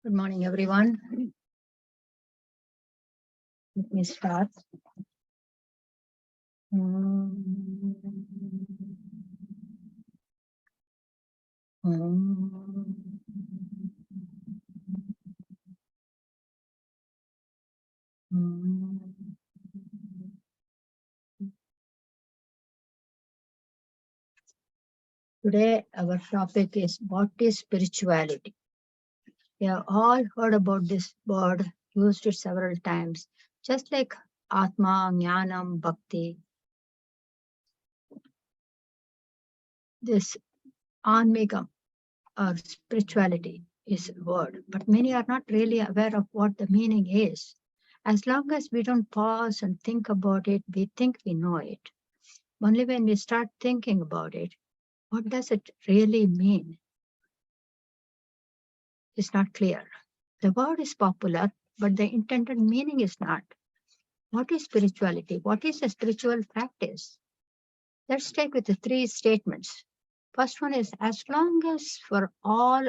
Good morning, everyone. Let me start. Today, our topic is what is spirituality? We have all heard about this word, used it several times, just like Atma, Jnanam, Bhakti. This Anmigam or spirituality is a word, but many are not really aware of what the meaning is. As long as we don't pause and think about it, we think we know it. Only when we start thinking about it, what does it really mean? It's not clear. The word is popular, but the intended meaning is not. What is spirituality? What is a spiritual practice? Let's take with the three statements. First one is, as long as for all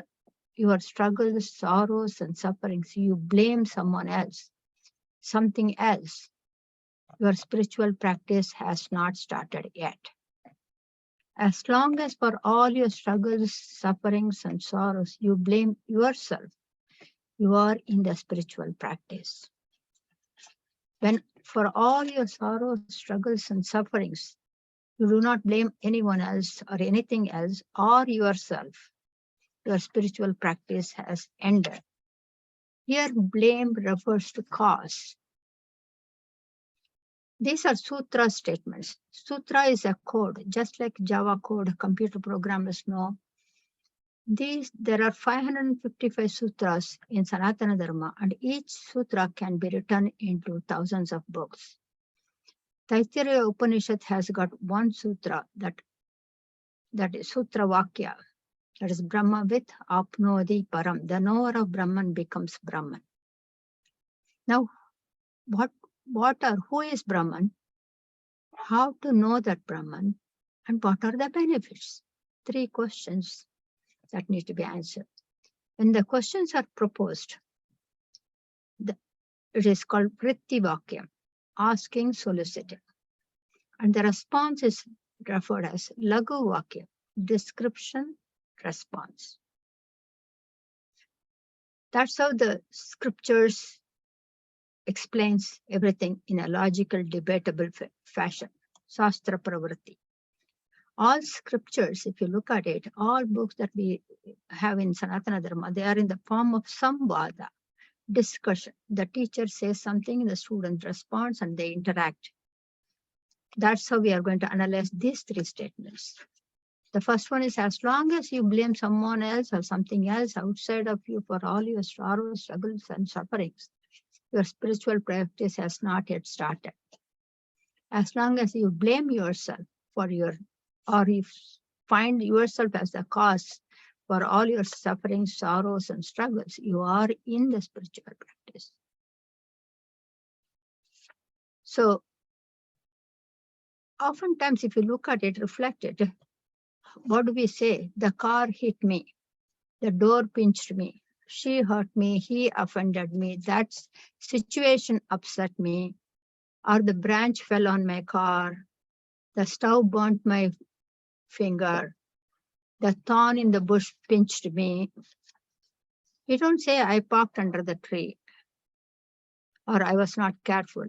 your struggles, sorrows, and sufferings, you blame someone else, something else, your spiritual practice has not started yet. As long as for all your struggles, sufferings, and sorrows, you blame yourself, you are in the spiritual practice. When for all your sorrows, struggles, and sufferings, you do not blame anyone else or anything else or yourself, your spiritual practice has ended. Here, blame refers to cause. These are sutra statements. Sutra is a code, just like Java code, computer programmers know. There are 555 sutras in Sanatana Dharma, and each sutra can be written into thousands of books. Taittiriya Upanishad has got one sutra that is Sutra Vakya, that is Brahma with Apnodi Param. The knower of Brahman becomes Brahman. Now, who is Brahman? How to know that Brahman? And what are the benefits? Three questions that need to be answered. When the questions are proposed, it is called Vritti Vakyam, asking, soliciting. And the response is referred as Lagu Vakyam, description, response. That's how the scriptures explains everything in a logical, debatable fashion. Shastra Pravritti. All scriptures, if you look at it, all books that we have in Sanatana Dharma, they are in the form of samvada, discussion. The teacher says something, the student responds, and they interact. That's how we are going to analyze these three statements. The first one is, as long as you blame someone else or something else outside of you for all your sorrows, struggles, and sufferings, your spiritual practice has not yet started. As long as you blame yourself or you find yourself as the cause for all your sufferings, sorrows, and struggles, you are in the spiritual practice. So, oftentimes, if you look at it, reflect it, what do we say? The car hit me. The door pinched me. She hurt me. He offended me. That situation upset me. Or the branch fell on my car. The stove burnt my finger. The thorn in the bush pinched me. You don't say, I parked under the tree. Or I was not careful.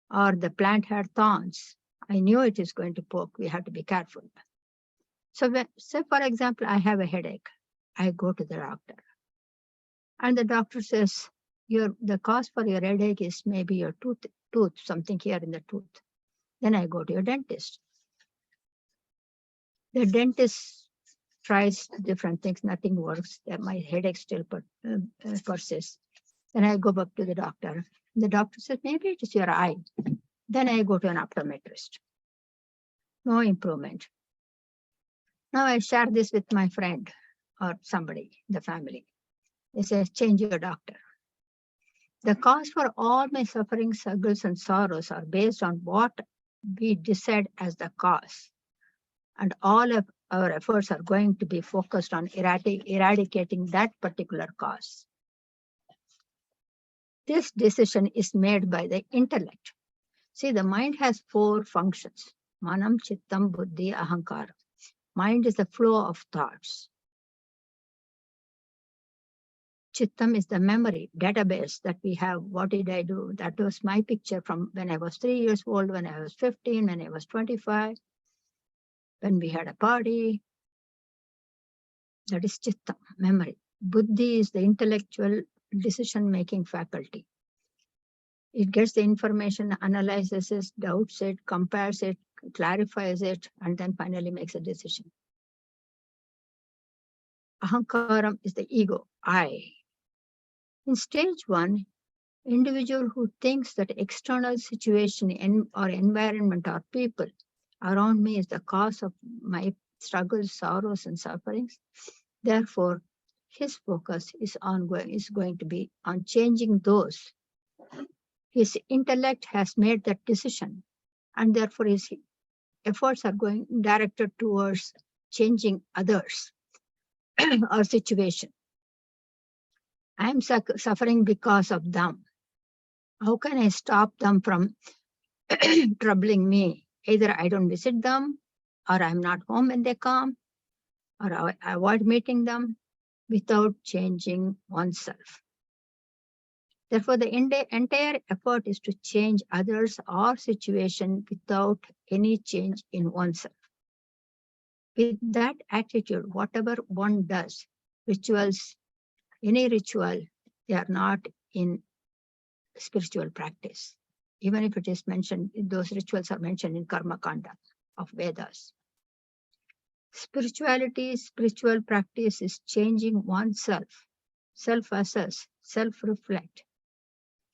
Or the plant had thorns. I knew it is going to poke. We have to be careful. So say, for example, I have a headache. I go to the doctor. And the doctor says, the cause for your headache is maybe your tooth, something here in the tooth. Then I go to your dentist. The dentist tries different things, nothing works. My headache still persists. Then I go back to the doctor. The doctor says, maybe it is your eye. Then I go to an optometrist. No improvement. Now I share this with my friend or somebody in the family. They say, change your doctor. The cause for all my suffering, struggles, and sorrows are based on what we decide as the cause. And all of our efforts are going to be focused on eradicating that particular cause. This decision is made by the intellect. See, the mind has 4 functions: manam, chittam, buddhi, ahankara. Mind is the flow of thoughts. Chittam is the memory database that we have. What did I do? That was my picture from when I was 3 years old, when I was 15, when I was 25, when we had a party. That is Chittam, memory. Buddhi is the intellectual decision-making faculty. It gets the information, analyzes it, doubts it, compares it, clarifies it, and then finally makes a decision. Ahankaram is the ego, I. In stage 1, individual who thinks that external situation or environment or people around me is the cause of my struggles, sorrows, and sufferings. Therefore, his focus is going to be on changing those. His intellect has made that decision, and therefore his efforts are going directed towards changing others or situation. I am suffering because of them. How can I stop them from troubling me? Either I don't visit them, or I'm not home when they come, or I avoid meeting them without changing oneself. Therefore, the entire effort is to change others or situation without any change in oneself. With that attitude, whatever one does, rituals, any ritual, they are not in spiritual practice. Even if it is mentioned, those rituals are mentioned in Karma Kanda of Vedas. Spirituality, spiritual practice is changing oneself, self-assess, self-reflect.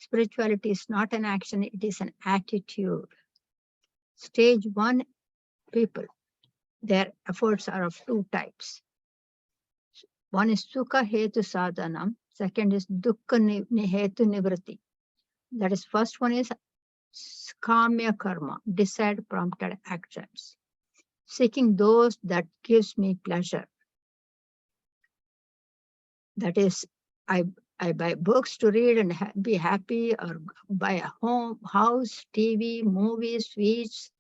Spirituality is not an action, it is an attitude. Stage 1 people, their efforts are of 2 types. One is Sukha Hetu Sadhanam, second is Dukkha Hetu Nivritti. That is, first one is Kamya Karma, decide prompted actions. Seeking those that gives me pleasure. That is, I buy books to read and be happy, or buy a home, house, TV, movies, sweets.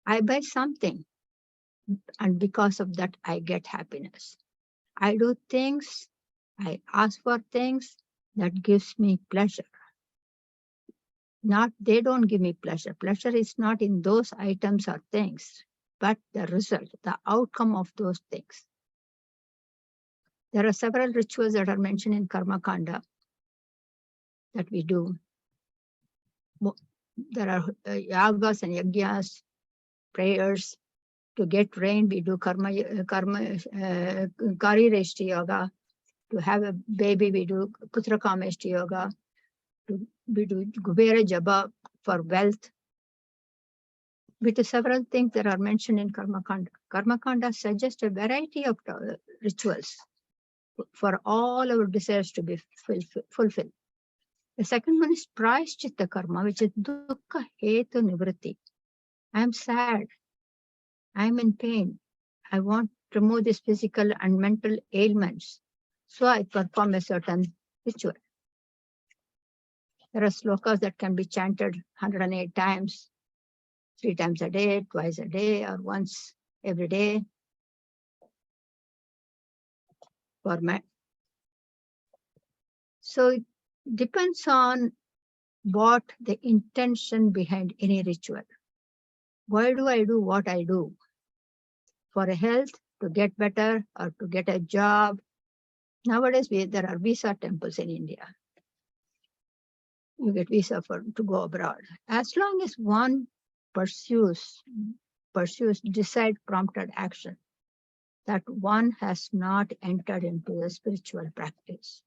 I buy something, and because of that, I get happiness. I do things, I ask for things that gives me pleasure. They don't give me pleasure. Pleasure is not in those items or things, but the result, the outcome of those things. There are several rituals that are mentioned in Karma Kanda that we do. There are yagas and yajnas, prayers. To get rain, we do Kari Reshti Yoga. To have a baby, we do Putra Kameshti Yoga. We do Kubera Japa for wealth. We do several things that are mentioned in Karma Kanda. Karma Kanda suggests a variety of rituals for all our desires to be fulfilled. The second one is Prayaschitta Karma, which is Dukkha Hetu Nivritti. I am sad. I am in pain. I want to remove these physical and mental ailments. So I perform a certain ritual. There are slokas that can be chanted 108 times, 3 times a day, twice a day, or once every day. So it depends on what the intention behind any ritual. Why do I do what I do? For health, to get better, or to get a job. Nowadays, there are visa temples in India. You get visa to go abroad. As long as one pursues decide prompted action, that one has not entered into the spiritual practice.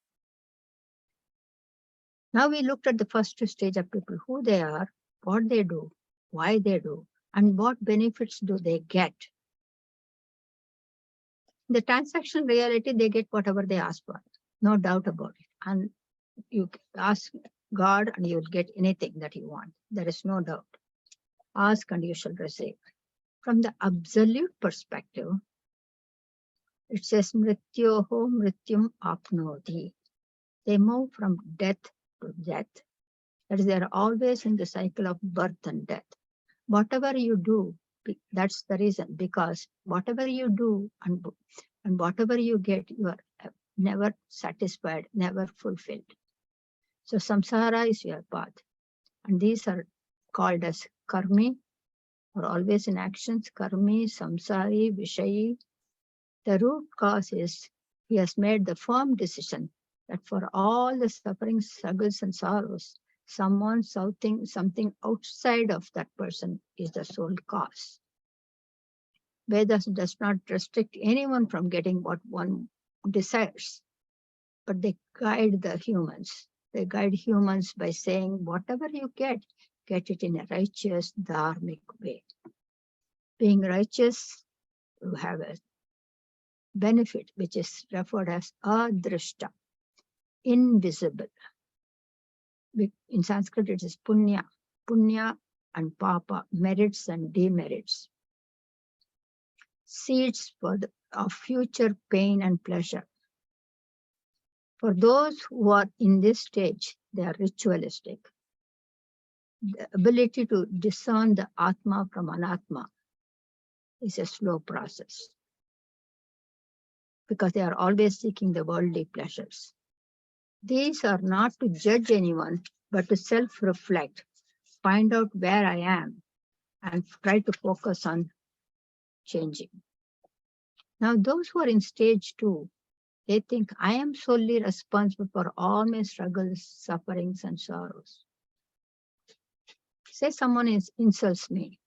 Now we looked at the first stage of people, who they are, what they do, why they do, and what benefits do they get. The transaction reality, they get whatever they ask for, no doubt about it. And you ask God and you'll get anything that you want. There is no doubt. Ask and you shall receive. From the absolute perspective, It says mrityoho mrityum apnoti. They move from death to death. That is, they are always in the cycle of birth and death. Whatever you do, that's the reason, because whatever you do and whatever you get, you are never satisfied, never fulfilled. So samsara is your path. And these are called as karmi, or always in actions, karmi, samsari, vishayi. The root cause is he has made the firm decision that for all the sufferings, struggles, and sorrows, something outside of that person is the sole cause. Vedas does not restrict anyone from getting what one desires, but they guide the humans. They guide humans by saying, whatever you get it in a righteous, dharmic way. Being righteous, you have a benefit which is referred as adrishta, invisible. In Sanskrit, it is punya. Punya and papa, merits and demerits. Seeds of future pain and pleasure. For those who are in this stage, they are ritualistic. The ability to discern the Atma from Anatma is a slow process, because they are always seeking the worldly pleasures. These are not to judge anyone, but to self-reflect, find out where I am, and try to focus on changing. Now, those who are in stage 2, they think I am solely responsible for all my struggles, sufferings, and sorrows. Say someone insults me.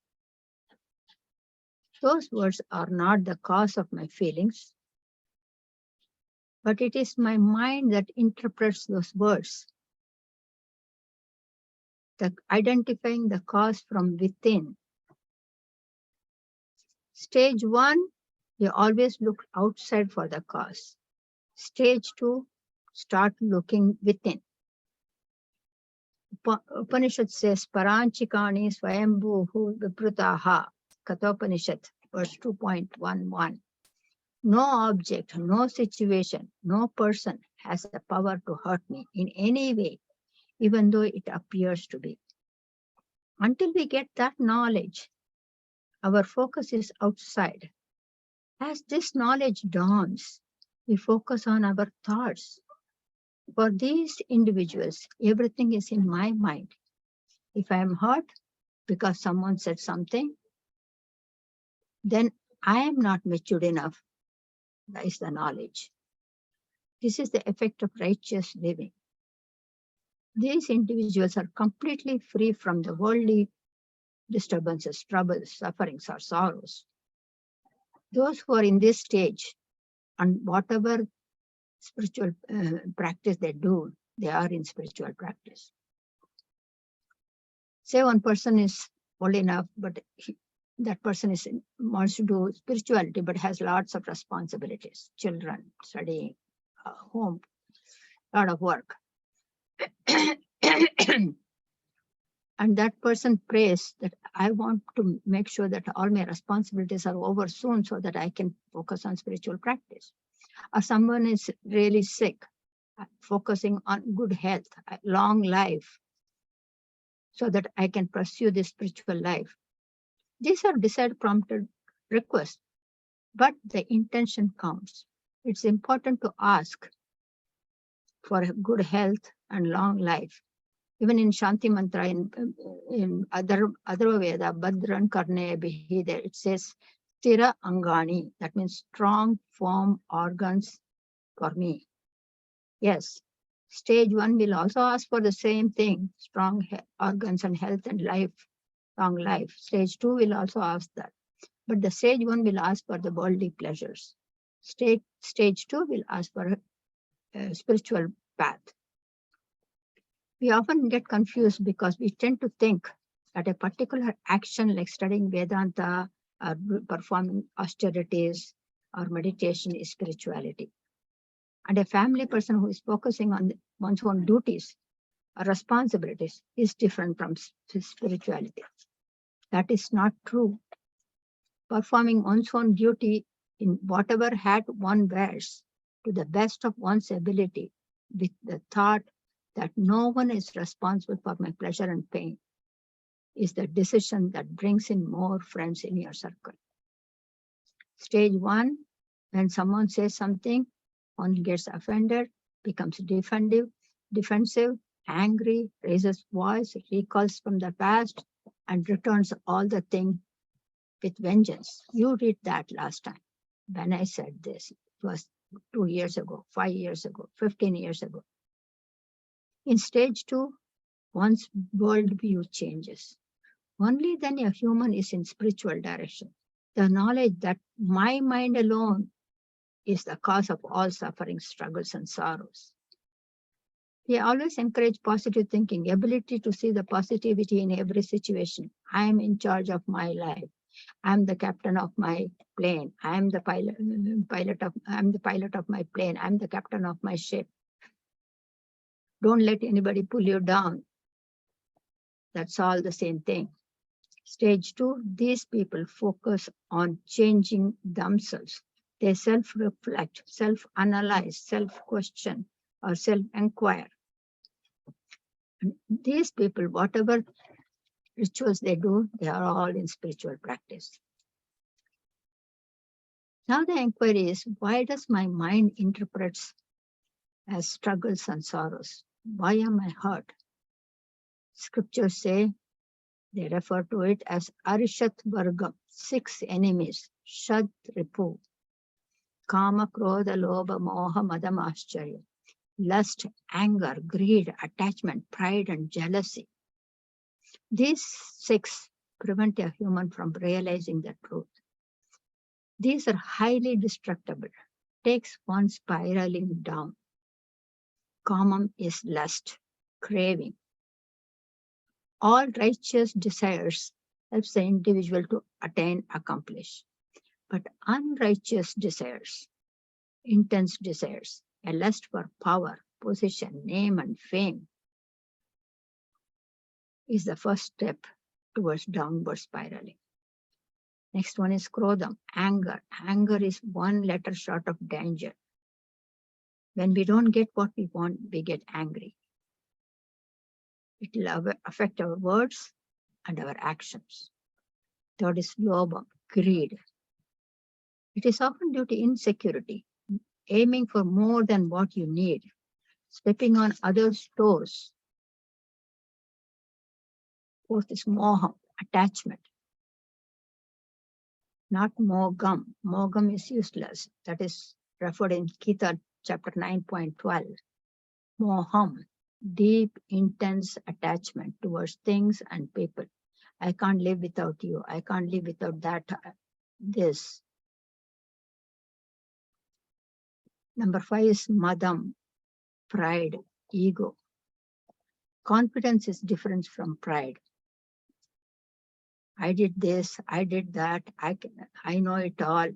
Those words are not the cause of my feelings, but it is my mind that interprets those words. Identifying the cause from within. Stage 1, you always look outside for the cause. Stage 2, start looking within. Upanishad says, Paranchikani Swayambhuhu Viprutaha, Kathopanishad, verse 2.11. No object, no situation, no person has the power to hurt me in any way, even though it appears to be. Until we get that knowledge, our focus is outside. As this knowledge dawns, we focus on our thoughts. For these individuals, everything is in my mind. If I am hurt because someone said something, then I am not matured enough. That is the knowledge. This is the effect of righteous living. These individuals are completely free from the worldly disturbances, troubles, sufferings, or sorrows. Those who are in this stage, and whatever spiritual practice they do, they are in spiritual practice. Say one person is old enough, but that person wants to do spirituality, but has lots of responsibilities, children, studying, home, lot of work. And that person prays that I want to make sure that all my responsibilities are over soon so that I can focus on spiritual practice. Or someone is really sick, focusing on good health, long life, so that I can pursue this spiritual life. These are desire-prompted requests, but the intention counts. It's important to ask for good health and long life. Even in Shanti Mantra, in other Veda, Badran Karne Bihi, there it says, Stira Angani, that means strong, firm organs for me. Yes, stage 1 will also ask for the same thing, strong organs and health and life, long life. Stage 2 will also ask that. But the stage 1 will ask for the worldly pleasures. Stage 2 will ask for a spiritual path. We often get confused because we tend to think that a particular action like studying Vedanta or performing austerities or meditation is spirituality. And a family person who is focusing on one's own duties or responsibilities is different from spirituality. That is not true. Performing one's own duty in whatever hat one wears to the best of one's ability, with the thought that no one is responsible for my pleasure and pain, is the decision that brings in more friends in your circle. Stage 1, when someone says something, one gets offended, becomes defensive, angry, raises voice, recalls from the past, and returns all the thing with vengeance. You read that last time when I said this. It was 2 years ago, 5 years ago, 15 years ago. In stage 2, one's worldview changes. Only then a human is in spiritual direction. The knowledge that my mind alone is the cause of all suffering, struggles, and sorrows. We always encourage positive thinking, ability to see the positivity in every situation. I am in charge of my life. I'm the captain of my plane. I'm the pilot of my plane. I'm the captain of my ship. Don't let anybody pull you down. That's all the same thing. Stage 2, these people focus on changing themselves. They self-reflect, self-analyze, self-question, or self-inquire. These people, whatever rituals they do, they are all in spiritual practice. Now the inquiry is, why does my mind interprets as struggles and sorrows? Why am I hurt? Scriptures say, they refer to it as Arishat Vargam, 6 enemies, Shad Ripu, Kama, Krodha, Lobha, Moha, Madam, Ascharya, lust, anger, greed, attachment, pride, and jealousy. These 6 prevent a human from realizing the truth. These are highly destructible, takes one spiraling down. Kamam is lust, craving. All righteous desires helps the individual to attain, accomplish. But unrighteous desires, intense desires, a lust for power, position, name, and fame, is the first step towards downward spiraling. Next one is krodham, anger. Anger is one letter short of danger. When we don't get what we want, we get angry. It will affect our words and our actions. Third is lobha, greed. It is often due to insecurity, aiming for more than what you need, stepping on others' toes. Fourth is moha, attachment. Not mogam. Mogam is useless. That is referred in Gita chapter 9.12. Moham, deep, intense attachment towards things and people. I can't live without you. I can't live without that, this. Number 5 is madam, pride, ego. Confidence is different from pride. I did this, I did that, I know it all.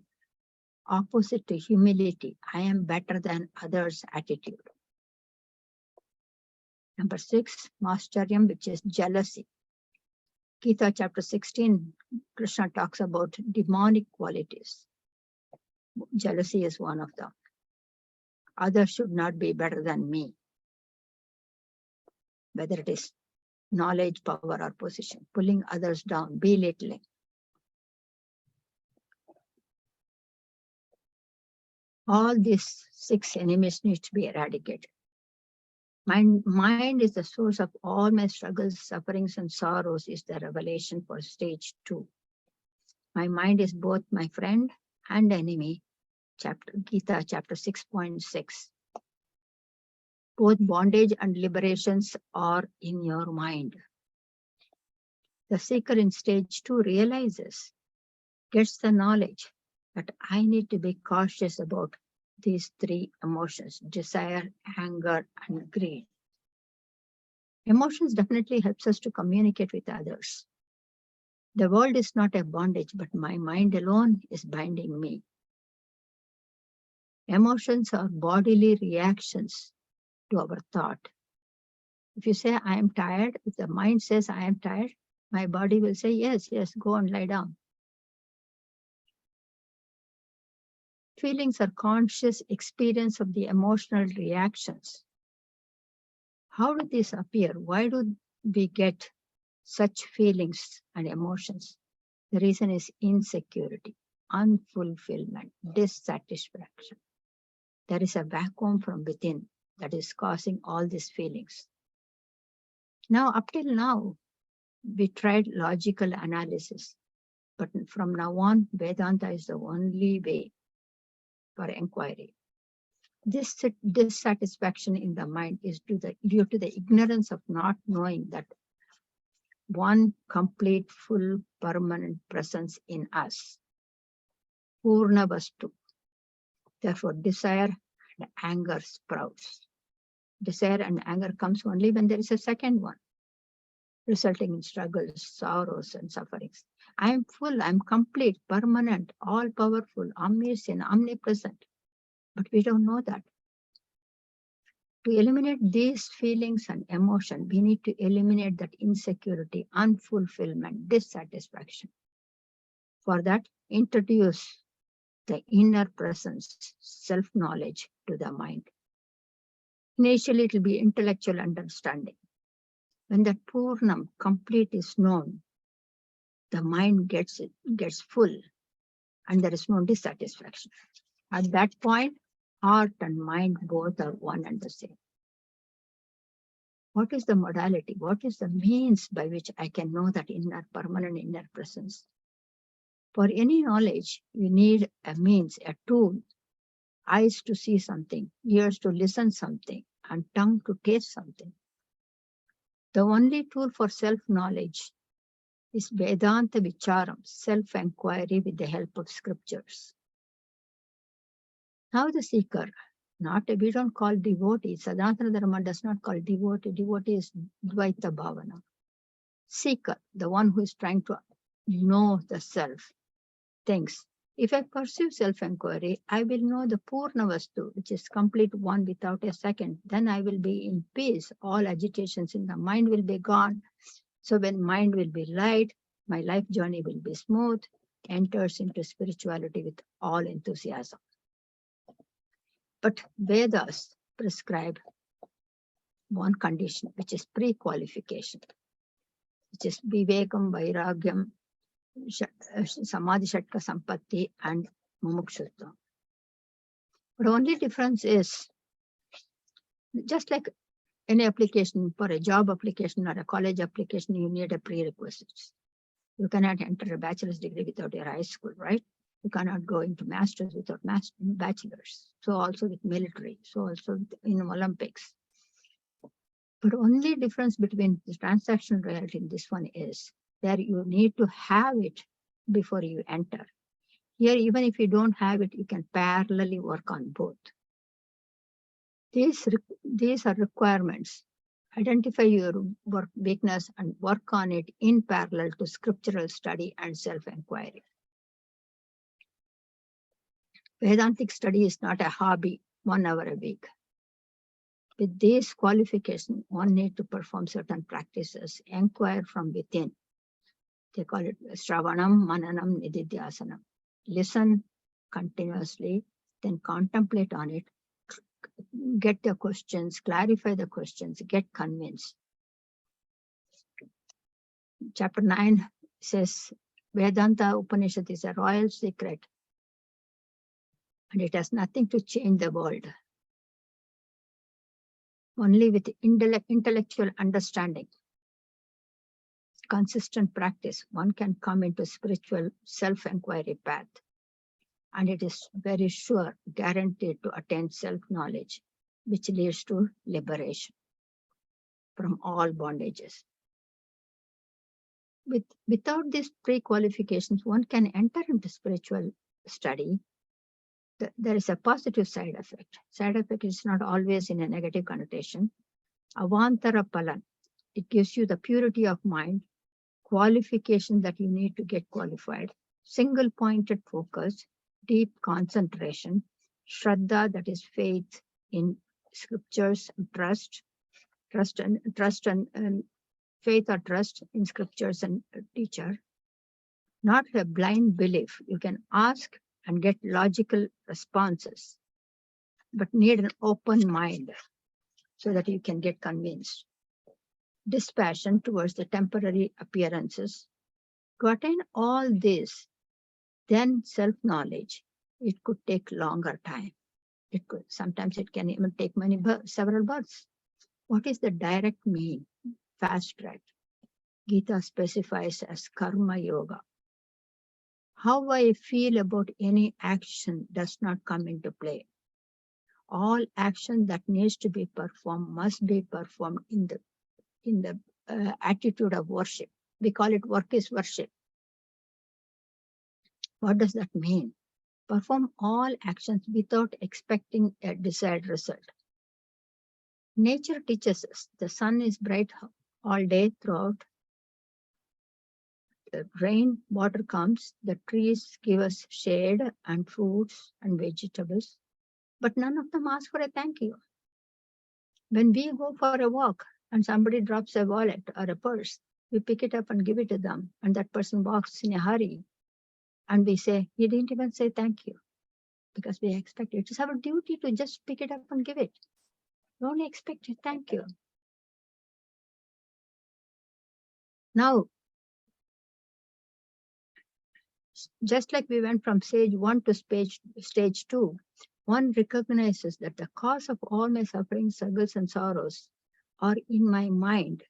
Opposite to humility, I am better than others attitude. Number 6, mascharya, which is jealousy. Gita chapter 16, Krishna talks about demonic qualities. Jealousy is one of them. Others should not be better than me. Whether it is knowledge, power, or position, pulling others down, belittling. All these 6 enemies need to be eradicated. Mind is the source of all my struggles, sufferings, and sorrows, is the revelation for stage 2. My mind is both my friend and enemy. Gita chapter 6.6. Both bondage and liberations are in your mind. The seeker in stage 2 realizes, gets the knowledge that I need to be cautious about these 3 emotions, desire, anger, and greed. Emotions definitely helps us to communicate with others. The world is not a bondage, but my mind alone is binding me. Emotions are bodily reactions to our thought. If you say, I am tired, if the mind says, I am tired, my body will say, yes, yes, go and lie down. feelings are conscious experience of the emotional reactions. How do these appear? Why do we get such feelings and emotions? The reason is insecurity, unfulfillment, dissatisfaction. There is a vacuum from within that is causing all these feelings. Now, up till now, we tried logical analysis, but from now on, Vedanta is the only way for inquiry. This dissatisfaction in the mind is due to the ignorance of not knowing that one complete, full, permanent presence in us. Purna Vastu. Therefore, desire and anger sprouts. Desire and anger comes only when there is a second one, resulting in struggles, sorrows, and sufferings. I am full, I am complete, permanent, all-powerful, omniscient, omnipresent. But we don't know that. To eliminate these feelings and emotion, we need to eliminate that insecurity, unfulfillment, dissatisfaction. For that, introduce the inner presence, self-knowledge to the mind. Initially, it will be intellectual understanding. When that Purnam, complete, is known, the mind gets full, and there is no dissatisfaction. At that point, heart and mind both are one and the same. What is the modality? What is the means by which I can know that permanent inner presence? For any knowledge, you need a means, a tool, eyes to see something, ears to listen something, and tongue to taste something. The only tool for self-knowledge is Vedanta Vicharam, self-inquiry with the help of scriptures. Now the seeker, we don't call devotee. Sanatana Dharma does not call devotee. Devotee is Dvaita Bhavana. Seeker, the one who is trying to know the self, thinks, if I pursue self-inquiry, I will know the Purna Vastu, which is complete one without a second. Then I will be in peace. All agitations in the mind will be gone. So when mind will be light, my life journey will be smooth, enters into spirituality with all enthusiasm. But Vedas prescribe one condition, which is pre-qualification, which is Vivekam, Vairagyam, Samadhi Shatka Sampatti, and Mumukshutva. But the only difference is, just like any application, for a job application or a college application, you need a prerequisites. You cannot enter a bachelor's degree without your high school, right? You cannot go into master's without bachelor's. So also with military, so also in Olympics. But only difference between the transactional reality and this one is that you need to have it before you enter. Here, even if you don't have it, you can parallelly work on both. These are requirements. Identify your work weakness and work on it in parallel to scriptural study and self-inquiry. Vedantic study is not a hobby, 1 hour a week. With these qualifications, one needs to perform certain practices, inquire from within. They call it Shravanam, Mananam, Nididhyasanam. Listen continuously, then contemplate on it, get the questions, clarify the questions, get convinced. Chapter 9 says, Vedanta Upanishad is a royal secret, and it has nothing to change the world. Only with intellectual understanding, consistent practice, one can come into spiritual self-inquiry path. And it is very sure, guaranteed to attain self-knowledge, which leads to liberation from all bondages. Without these pre-qualifications, one can enter into spiritual study. There is a positive side effect. Side effect is not always in a negative connotation. Avantara palan. It gives you the purity of mind, qualification that you need to get qualified, single-pointed focus, deep concentration, Shraddha, that is faith in scriptures, and trust and faith or trust in scriptures and teacher. Not a blind belief. You can ask and get logical responses, but need an open mind so that you can get convinced. Dispassion towards the temporary appearances. To attain all this, then self-knowledge, it could take longer time. Sometimes it can even take several births. What is the direct mean? Fast track. Gita specifies as karma yoga. How I feel about any action does not come into play. All action that needs to be performed must be performed in the attitude of worship. We call it work is worship. What does that mean? Perform all actions without expecting a desired result. Nature teaches us the sun is bright all day throughout. The rain, water comes, the trees give us shade and fruits and vegetables, but none of them ask for a thank you. When we go for a walk and somebody drops a wallet or a purse, we pick it up and give it to them, and that person walks in a hurry, and we say, he didn't even say thank you, because we expect it. It is our duty to just pick it up and give it. Don't expect a thank you. Now, just like we went from stage 1 to stage 2, one recognizes that the cause of all my suffering, struggles, and sorrows are in my mind.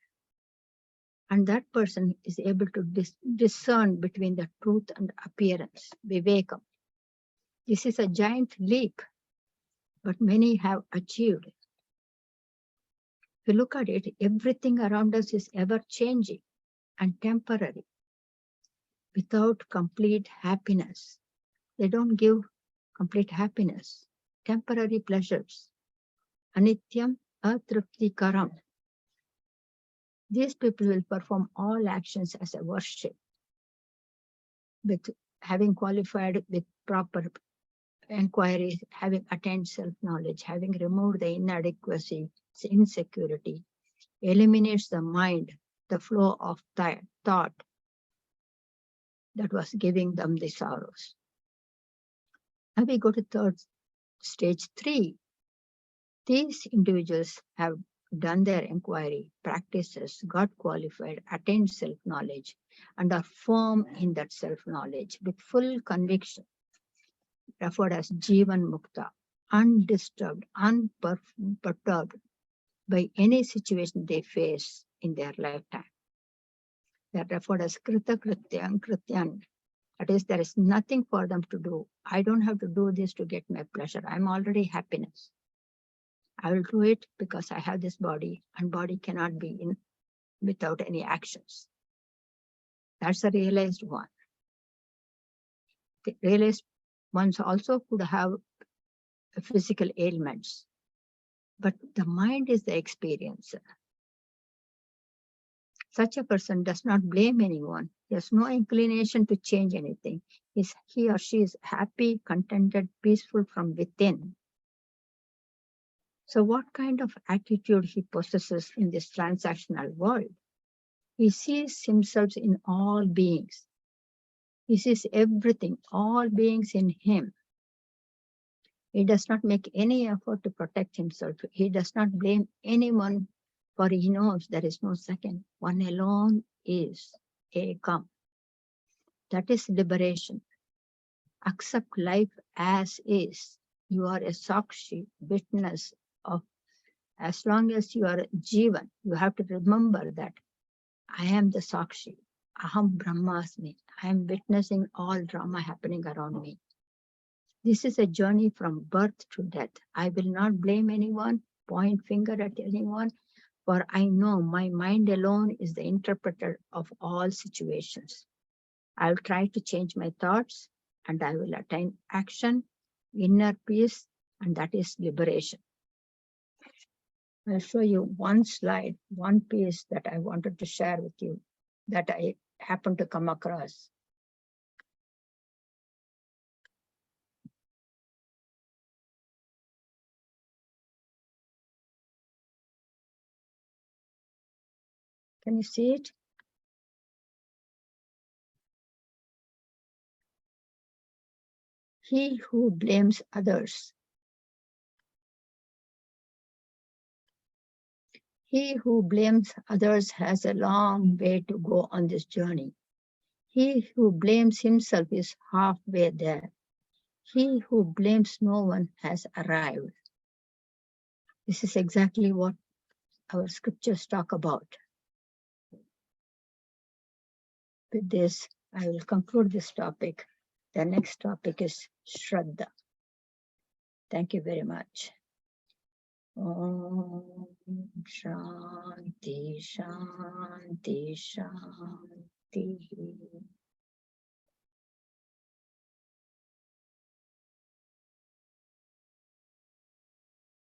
And that person is able to discern between the truth and appearance, viveka. This is a giant leap, but many have achieved. If you look at it, everything around us is ever changing and temporary, without complete happiness. They don't give complete happiness, temporary pleasures. Anityam atriptikaram. These people will perform all actions as a worship, with having qualified with proper inquiry, having attained self-knowledge, having removed the inadequacy, insecurity, eliminates the mind, the flow of thought that was giving them the sorrows. Now we go to stage 3. These individuals have done their inquiry, practices, got qualified, attained self-knowledge, and are firm in that self-knowledge with full conviction, referred as Jivan Mukta, undisturbed, unperturbed by any situation they face in their lifetime. They are referred as Krita Krityan. That is, there is nothing for them to do. I don't have to do this to get my pleasure. I'm already happiness. I will do it because I have this body, and body cannot be in without any actions. That's a realized one. The realized ones also could have physical ailments, but the mind is the experiencer. Such a person does not blame anyone. He has no inclination to change anything. He or she is happy, contented, peaceful from within. So what kind of attitude he possesses in this transactional world? He sees himself in all beings. He sees everything, all beings in him. He does not make any effort to protect himself. He does not blame anyone, for he knows there is no second. One alone is Ekam. That is liberation. Accept life as is. You are a Sakshi, witness of, as long as you are Jivan, you have to remember that I am the Sakshi. Aham Brahmasmi. I am witnessing all drama happening around me. This is a journey from birth to death. I will not blame anyone, point finger at anyone, for I know my mind alone is the interpreter of all situations. I'll try to change my thoughts, and I will attain action, inner peace, and that is liberation. I'll show you one slide, one piece that I wanted to share with you that I happened to come across. Can you see it? He who blames others. He who blames others has a long way to go on this journey. He who blames himself is halfway there. He who blames no one has arrived. This is exactly what our scriptures talk about. With this, I will conclude this topic. The next topic is Shraddha. Thank you very much. Om Shanti Shanti Shanti.